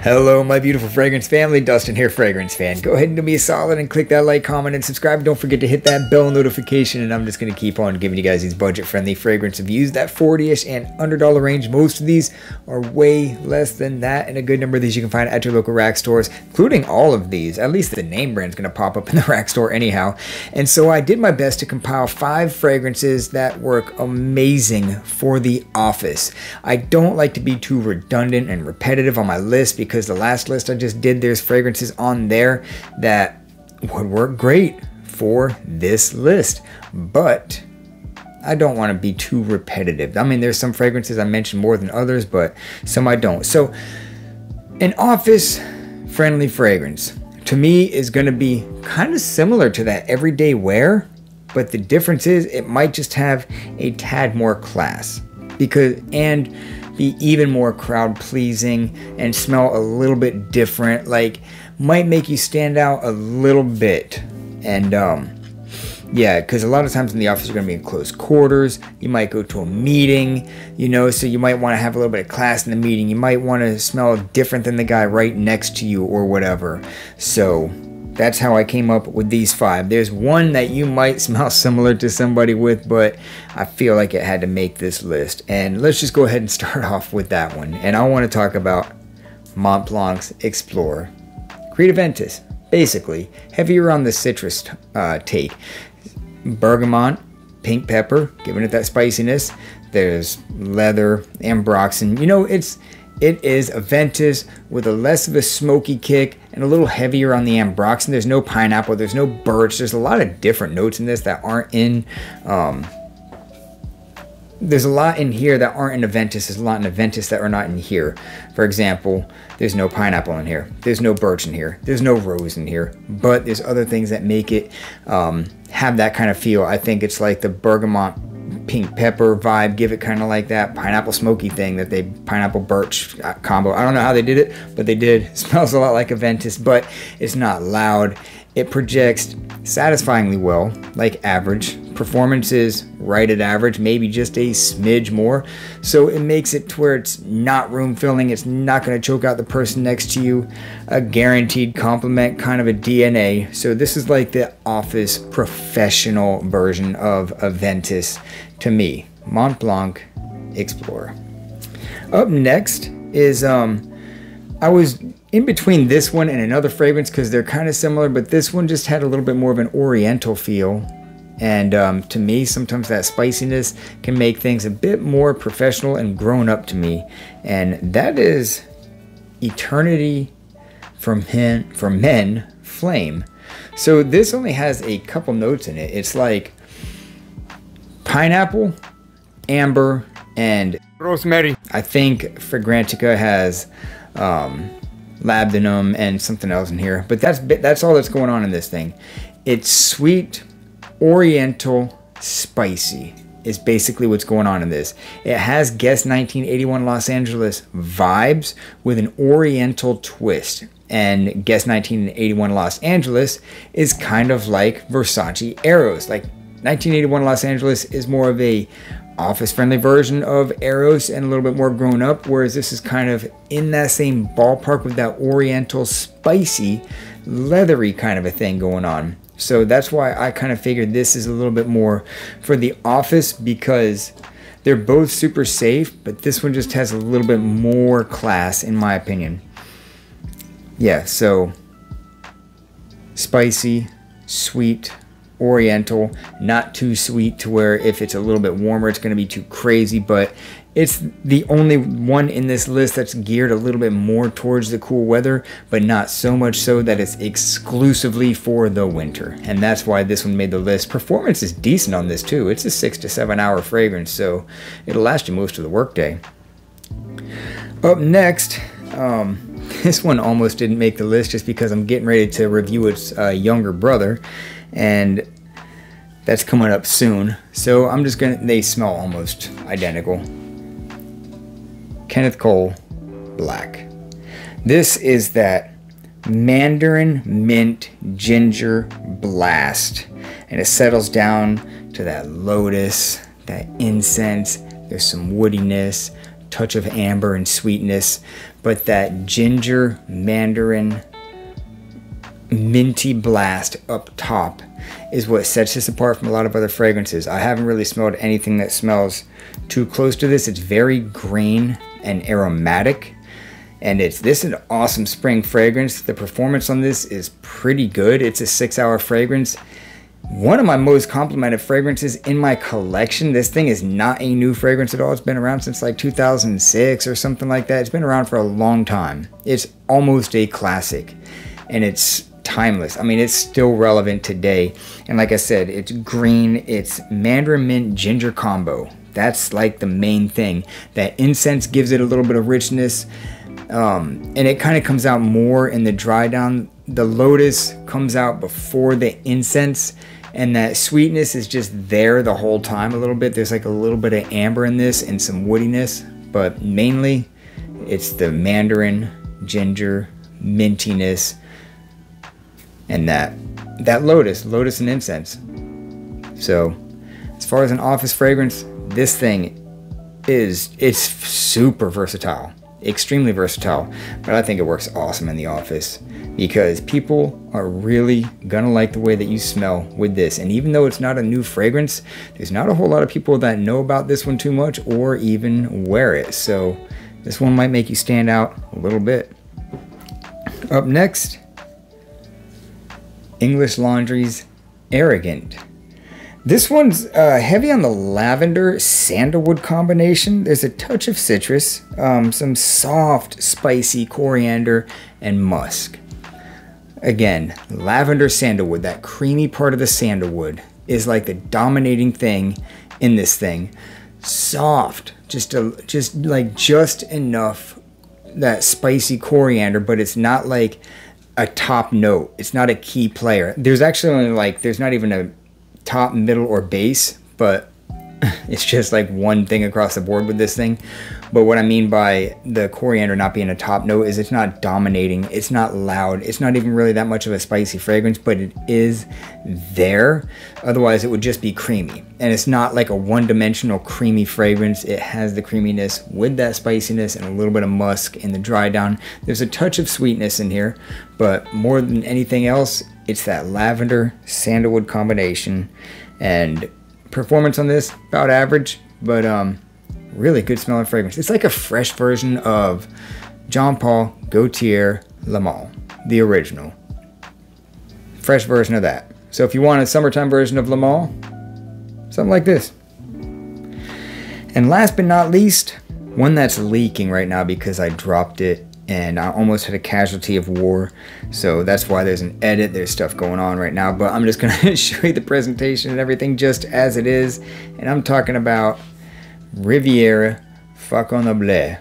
Hello, my beautiful fragrance family. Dustin here, fragrance fan. Go ahead and do me a solid and click that like, comment, and subscribe. Don't forget to hit that bell notification, and I'm just going to keep on giving you guys these budget-friendly fragrance reviews. That 40-ish and under dollar range. Most of these are way less than that, and a good number of these you can find at your local rack stores, including all of these. At least the name brand's going to pop up in the rack store anyhow. And so I did my best to compile 5 fragrances that work amazing for the office. I don't like to be too redundant and repetitive on my list, because the last list I just did, there's fragrances on there that would work great for this list, but I don't want to be too repetitive. I mean, there's some fragrances I mention more than others, but some I don't. So an office friendly fragrance to me is going to be kind of similar to that everyday wear, but the difference is it might just have a tad more class, and be even more crowd pleasing and smell a little bit different, like might make you stand out a little bit. And yeah, because a lot of times in the office you're going to be in close quarters, you might go to a meeting, you know, so you might want to have a little bit of class in the meeting, you might want to smell different than the guy right next to you or whatever. So that's how I came up with these 5. There's one that you might smell similar to somebody with, but I feel like it had to make this list. And let's just go ahead and start off with that one. And I want to talk about Mont Blanc's Explorer. Creative Ventus, basically. Heavier on the citrus take. Bergamot, pink pepper, giving it that spiciness. There's leather, ambroxan. You know, it is a Ventus with a less of a smoky kick and a little heavier on the ambroxan. There's no pineapple, there's no birch. There's a lot of different notes in this that aren't in, there's a lot in here that aren't in a Ventus. There's a lot in a Ventus that are not in here. For example, there's no pineapple in here. There's no birch in here. There's no rose in here. But there's other things that make it have that kind of feel. I think it's like the bergamot pink pepper vibe, give it kind of like that pineapple smoky thing that pineapple birch combo. I don't know how they did it, but they did. It smells a lot like a Ventus, but it's not loud. It projects satisfyingly well, like average. Performance is right at average, maybe just a smidge more. So it makes it to where it's not room filling. It's not going to choke out the person next to you. A guaranteed compliment, kind of a DNA. So this is like the office professional version of a Ventus to me. Mont Blanc Explorer. Up next is I was in between this one and another fragrance because they're kind of similar, but this one just had a little bit more of an oriental feel. And to me, sometimes that spiciness can make things a bit more professional and grown up to me. And that is Eternity for Men Flame. So this only has a couple notes in it. It's like pineapple, amber, and rosemary. I think Fragrantica has labdanum and something else in here. But that's all that's going on in this thing. It's sweet, oriental, spicy is basically what's going on in this. It has Guess 1981 Los Angeles vibes with an oriental twist. And Guess 1981 Los Angeles is kind of like Versace Eros. Like 1981 Los Angeles is more of a office-friendly version of Eros and a little bit more grown up, whereas this is kind of in that same ballpark with that oriental, spicy, leathery kind of a thing going on. So that's why I kind of figured this is a little bit more for the office, because they're both super safe, but this one just has a little bit more class in my opinion. Yeah, so spicy, sweet, oriental, not too sweet to where if it's a little bit warmer it's going to be too crazy, but it's the only one in this list that's geared a little bit more towards the cool weather, but not so much so that it's exclusively for the winter. And that's why this one made the list. Performance is decent on this too. It's a 6 to 7 hour fragrance, so it'll last you most of the workday. Up next, this one almost didn't make the list just because I'm getting ready to review its younger brother, and that's coming up soon. So I'm just gonna, they smell almost identical. Kenneth Cole Black. This is that Mandarin Mint Ginger Blast, and it settles down to that lotus, that incense. There's some woodiness, touch of amber and sweetness, but that ginger, mandarin, minty blast up top is what sets this apart from a lot of other fragrances. I haven't really smelled anything that smells too close to this. It's very green and aromatic, and this is an awesome spring fragrance. The performance on this is pretty good. It's a 6-hour fragrance. One of my most complimented fragrances in my collection. This thing is not a new fragrance at all. It's been around since like 2006 or something like that. It's been around for a long time. It's almost a classic, and it's timeless. I mean, it's still relevant today. And like I said, it's green, it's mandarin mint ginger combo. That's like the main thing. That incense gives it a little bit of richness, and it kind of comes out more in the dry down. The lotus comes out before the incense, and that sweetness is just there the whole time a little bit. There's like a little bit of amber in this and some woodiness, but mainly it's the mandarin, ginger, mintiness, and that lotus and incense. So as far as an office fragrance, this thing it's super versatile, extremely versatile, but I think it works awesome in the office because people are really gonna like the way that you smell with this. And even though it's not a new fragrance, there's not a whole lot of people that know about this one too much or even wear it. So this one might make you stand out a little bit. Up next, English Laundry's Arrogant. This one's heavy on the lavender sandalwood combination. There's a touch of citrus, some soft, spicy coriander, and musk. Again, lavender sandalwood, that creamy part of the sandalwood is like the dominating thing in this thing. Soft, just enough that spicy coriander, but it's not like a top note. It's not a key player. There's actually only there's not even a top, middle, or base, but it's just like one thing across the board with this thing. But what I mean by the coriander not being a top note is it's not dominating, it's not loud, it's not even really that much of a spicy fragrance, but it is there. Otherwise it would just be creamy, and it's not like a one-dimensional creamy fragrance. It has the creaminess with that spiciness and a little bit of musk in the dry down. There's a touch of sweetness in here, but more than anything else, it's that lavender sandalwood combination. And performance on this about average, but really good smelling fragrance. It's like a fresh version of Jean Paul Gaultier Le Male, the original. Fresh version of that. So if you want a summertime version of Le Male, something like this. And last but not least, one that's leaking right now because I dropped it and I almost had a casualty of war. So that's why there's an edit. There's stuff going on right now, but I'm just gonna show you the presentation and everything just as it is. And I'm talking about Riviera Fashionable.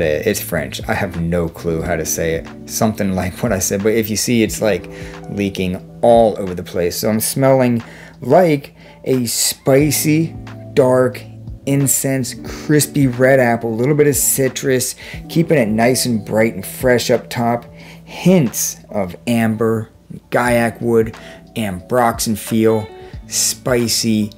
It's French. I have no clue how to say it. Something like what I said, but if you see, it's like leaking all over the place. So I'm smelling like a spicy, dark, incense, crispy red apple, a little bit of citrus, keeping it nice and bright and fresh up top. Hints of amber, guaiac wood, ambroxan feel, spicy.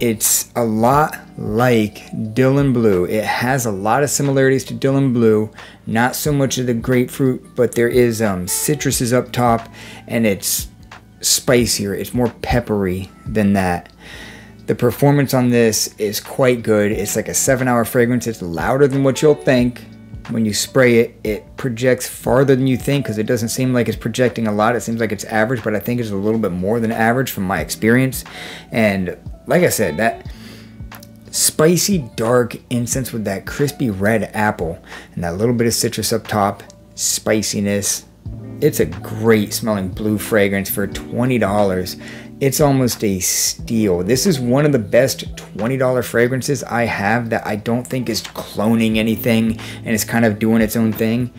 It's a lot like Dylan Blue. It has a lot of similarities to Dylan Blue, not so much of the grapefruit, but there is citruses up top, and it's spicier. It's more peppery than that. The performance on this is quite good. It's like a 7-hour fragrance. It's louder than what you'll think. When you spray it, it projects farther than you think because it doesn't seem like it's projecting a lot. It seems like it's average, but I think it's a little bit more than average from my experience. And like I said, that spicy dark incense with that crispy red apple and that little bit of citrus up top, spiciness. It's a great smelling blue fragrance for $20. It's almost a steal. This is one of the best $20 fragrances I have that I don't think is cloning anything and is kind of doing its own thing.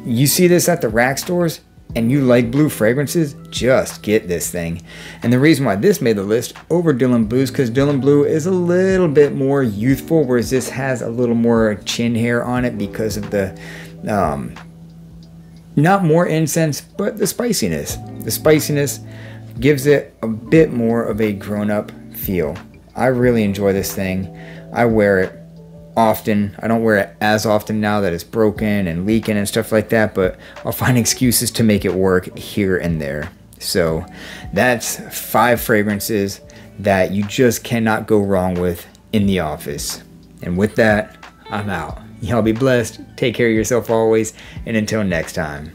You see this at the rack stores and you like blue fragrances, just get this thing. And the reason why this made the list over Dylan Blue is because Dylan Blue is a little bit more youthful, whereas this has a little more chin hair on it because of the not more incense, but the spiciness. The spiciness gives it a bit more of a grown-up feel. I really enjoy this thing. I wear it often. I don't wear it as often now that it's broken and leaking and stuff like that, but I'll find excuses to make it work here and there. So that's 5 fragrances that you just cannot go wrong with in the office. And with that, I'm out. Y'all be blessed. Take care of yourself always. And until next time.